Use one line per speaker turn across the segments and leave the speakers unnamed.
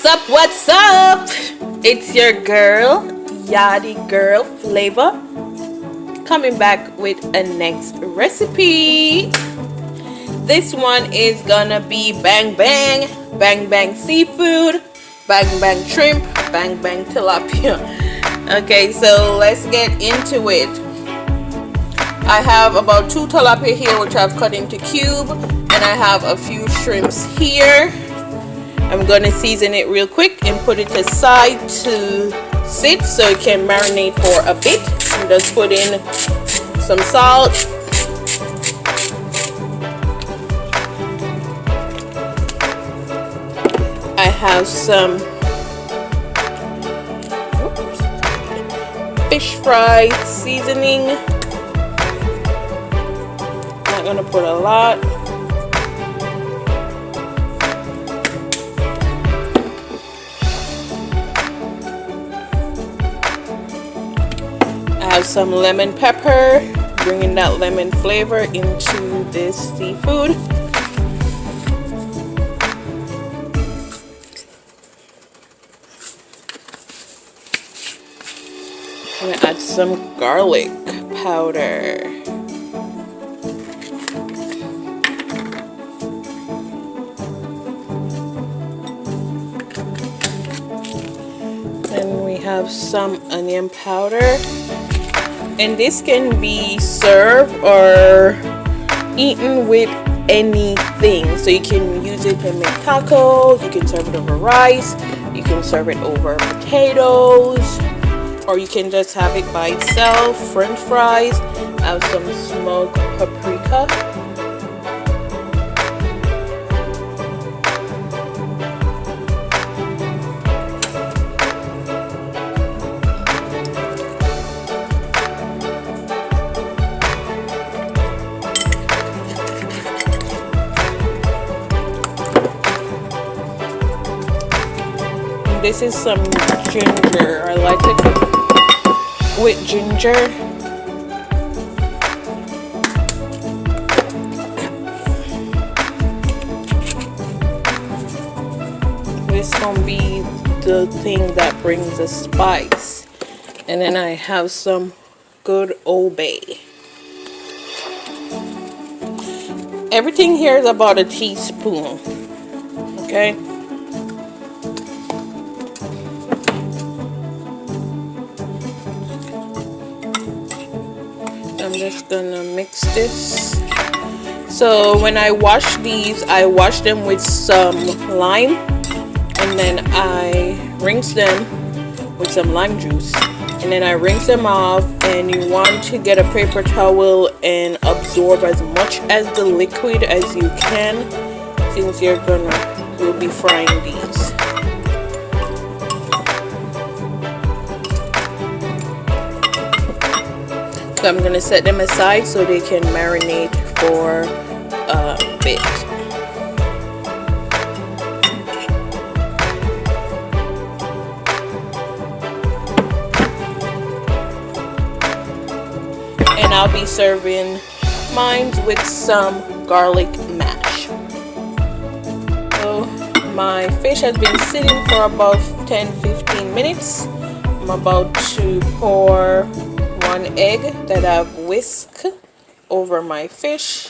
What's up? It's your girl, Yachty Girl Flava, coming back with a next recipe. This one is gonna be bang bang, bang bang seafood, bang bang shrimp, bang bang tilapia. Okay, so let's get into it. I have about 2 tilapia here, which I've cut into cube, and I have a few shrimps here. I'm gonna season it real quick and put it aside to sit so it can marinate for a bit. And just put in some salt, I have some fish fry seasoning. Not gonna put a lot. I have some lemon pepper, bringing that lemon flavor into this seafood. I'm gonna add some garlic powder. Then we have some onion powder. And this can be served or eaten with anything. So you can use it to make tacos, you can serve it over rice, you can serve it over potatoes, or you can just have it by itself. French fries. I have some smoked paprika. This is some ginger. I like to cook with ginger. This gonna be the thing that brings the spice. And then I have some good Old Bay. Everything here is about a teaspoon. Okay. I'm just gonna mix this. So when I wash these, I wash them with some lime, and then I rinse them with some lime juice, and then I rinse them off. And you want to get a paper towel and absorb as much as the liquid as you can, since you'll be frying these. So I'm gonna set them aside so they can marinate for a bit. And I'll be serving mine with some garlic mash. So my fish has been sitting for about 10-15 minutes. I'm about to pour 1 egg that I've whisked over my fish.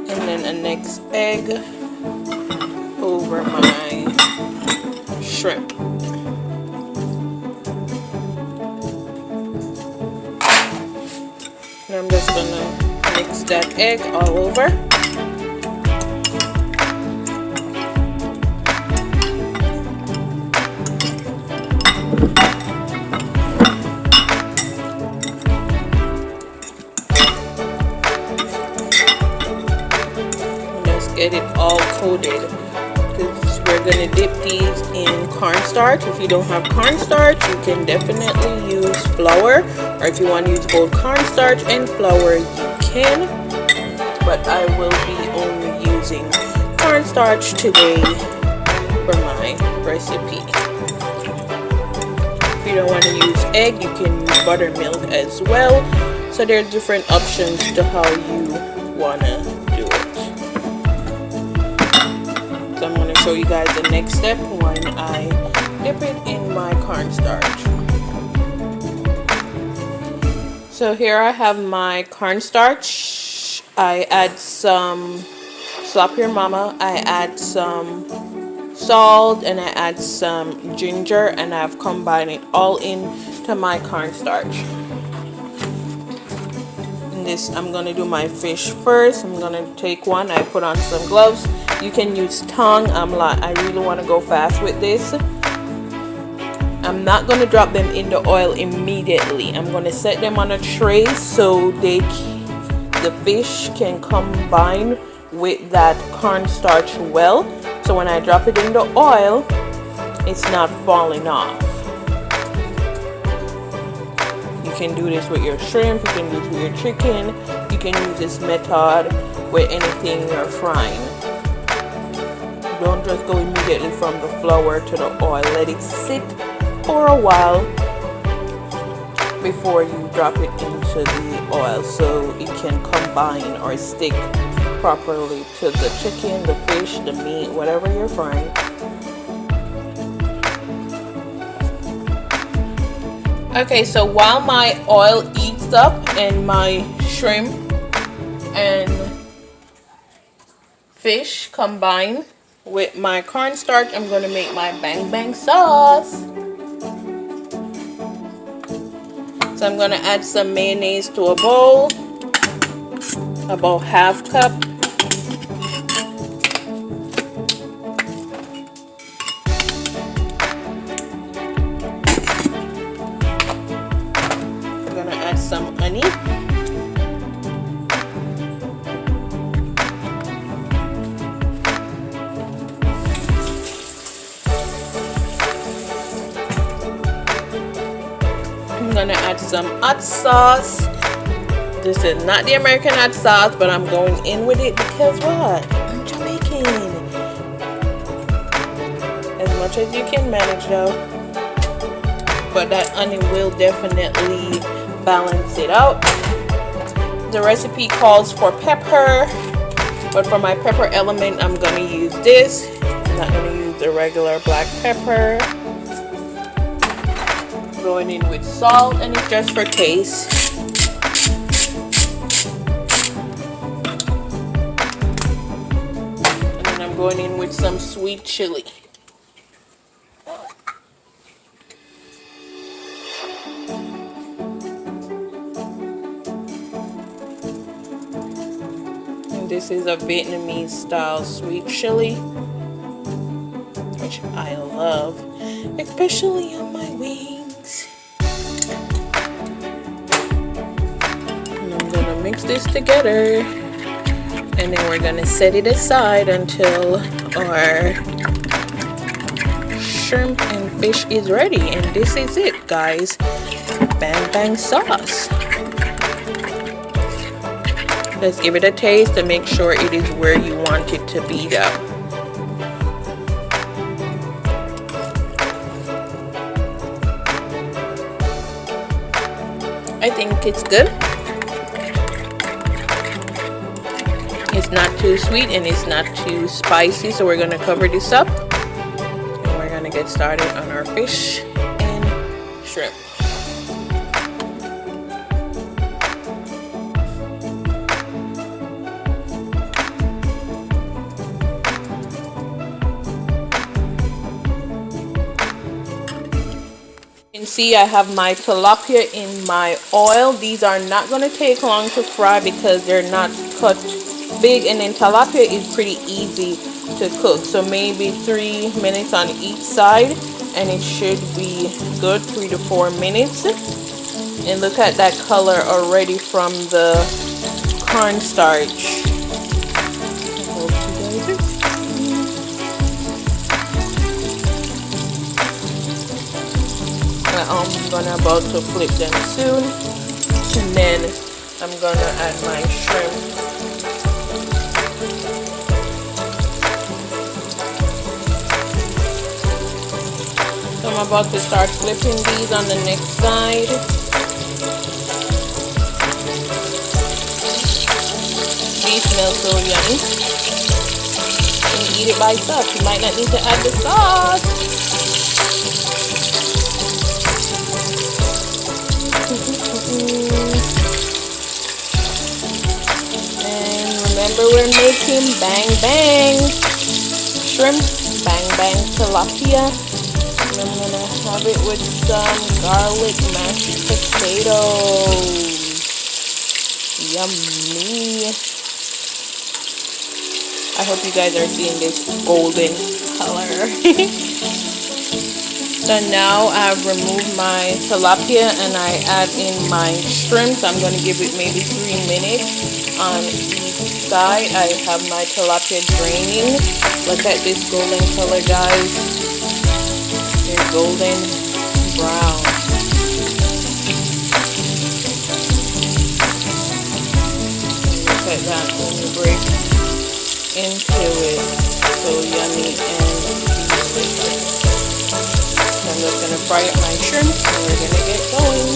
And then a next egg over my shrimp. And I'm just gonna mix that egg all over. Get it all coated, because we're gonna dip these in cornstarch. If you don't have cornstarch, you can definitely use flour, or if you want to use both cornstarch and flour, you can, but I will be only using cornstarch today for my recipe. If you don't want to use egg, you can use buttermilk as well. So there's different options to how you wanna do it. show you guys the next step when I dip it in my cornstarch. So here I have my cornstarch. I add some Slap Your Mama. I add some salt and I add some ginger, and I've combined it all into my cornstarch. In this, I'm gonna do my fish first. I'm gonna take one. I put on some gloves. You can use tongue. I really want to go fast with this. I'm not going to drop them in the oil immediately. I'm going to set them on a tray so the fish can combine with that cornstarch well. So when I drop it in the oil, it's not falling off. You can do this with your shrimp. You can do this with your chicken. You can use this method with anything you're frying. Don't just go immediately from the flour to the oil. Let it sit for a while before you drop it into the oil so it can combine or stick properly to the chicken, the fish, the meat, whatever you're frying. Okay, so while my oil heats up and my shrimp and fish combine with my cornstarch, I'm going to make my bang bang sauce. So I'm going to add some mayonnaise to a bowl, about half cup. I'm going to add some honey. I'm gonna add some hot sauce. This is not the American hot sauce, but I'm going in with it because what? I'm Jamaican. As much as you can manage though. But that onion will definitely balance it out. The recipe calls for pepper, but for my pepper element, I'm gonna use this. I'm not gonna use the regular black pepper. Going in with salt, and it's just for taste. And then I'm going in with some sweet chili. And this is a Vietnamese style sweet chili, which I love, especially on my wings. Mix this together, and then we're gonna set it aside until our shrimp and fish is ready. And this is it, guys. Bang bang sauce. Let's give it a taste to make sure it is where you want it to be though. I think it's good. It's not too sweet and it's not too spicy, so we're going to cover this up and we're going to get started on our fish and shrimp. You can see I have my tilapia in my oil. These are not going to take long to fry because they're not cut big, and then tilapia is pretty easy to cook, so maybe 3 minutes on each side and it should be good. 3 to 4 minutes. And look at that color already from the cornstarch. I'm gonna about to flip them soon, and then I'm gonna add my shrimp. So I'm about to start flipping these on the next side. These smell so yummy. And eat it by itself. You might not need to add the sauce. And remember, we're making bang bang shrimp, bang bang tilapia. And I'm gonna have it with some garlic mashed potatoes. Yummy. I hope you guys are seeing this golden color. So now I've removed my tilapia and I add in my shrimp. I'm going to give it maybe 3 minutes on each side. I have my tilapia draining. Look at this golden color, guys. They're golden brown. Look at that when you break into it. So yummy and delicious. I'm just gonna fry up my shrimp and we're gonna get going.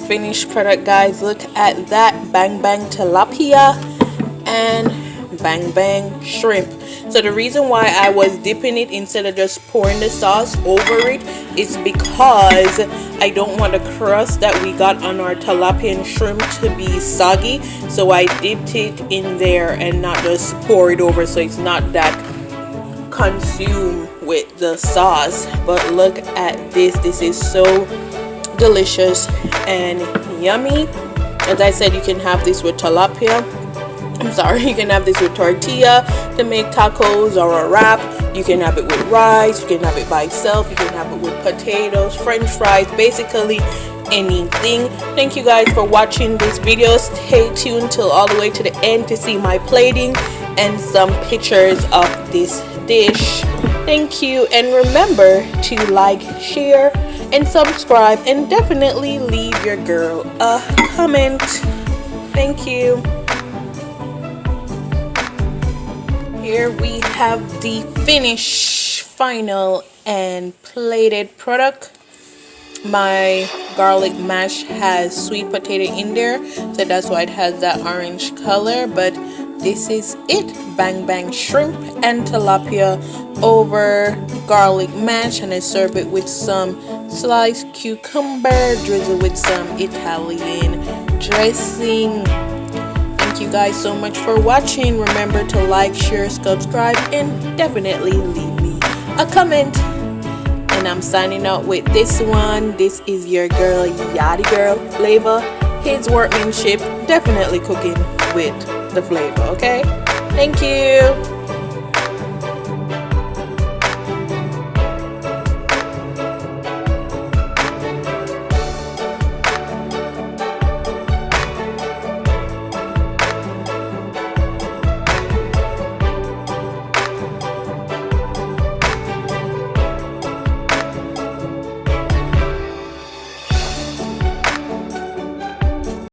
Finished product, guys. Look at that. Bang bang tilapia and bang bang shrimp. So the reason why I was dipping it instead of just pouring the sauce over it is because I don't want the crust that we got on our tilapia and shrimp to be soggy. So I dipped it in there and not just pour it over, so it's not that consumed with the sauce. But look at this. This is so delicious and yummy. As I said, you can have this with tilapia. I'm sorry, you can have this with tortilla to make tacos or a wrap. You can have it with rice. You can have it by itself. You can have it with potatoes, french fries, basically anything. Thank you guys for watching this video. Stay tuned till all the way to the end to see my plating and some pictures of this dish. Thank you, and remember to like, share, and subscribe, and definitely leave your girl a comment. Thank you. Here we have the finished, final, and plated product. My garlic mash has sweet potato in there, so that's why it has that orange color. But this is it. Bang bang shrimp and tilapia over garlic mash, and I serve it with some sliced cucumber drizzled with some Italian dressing. Thank you guys so much for watching. Remember to like, share, subscribe, and definitely leave me a comment. And I'm signing out with this one. This is your girl, Yachty Girl Flava. His workmanship, definitely cooking with the flavor, okay? Thank you.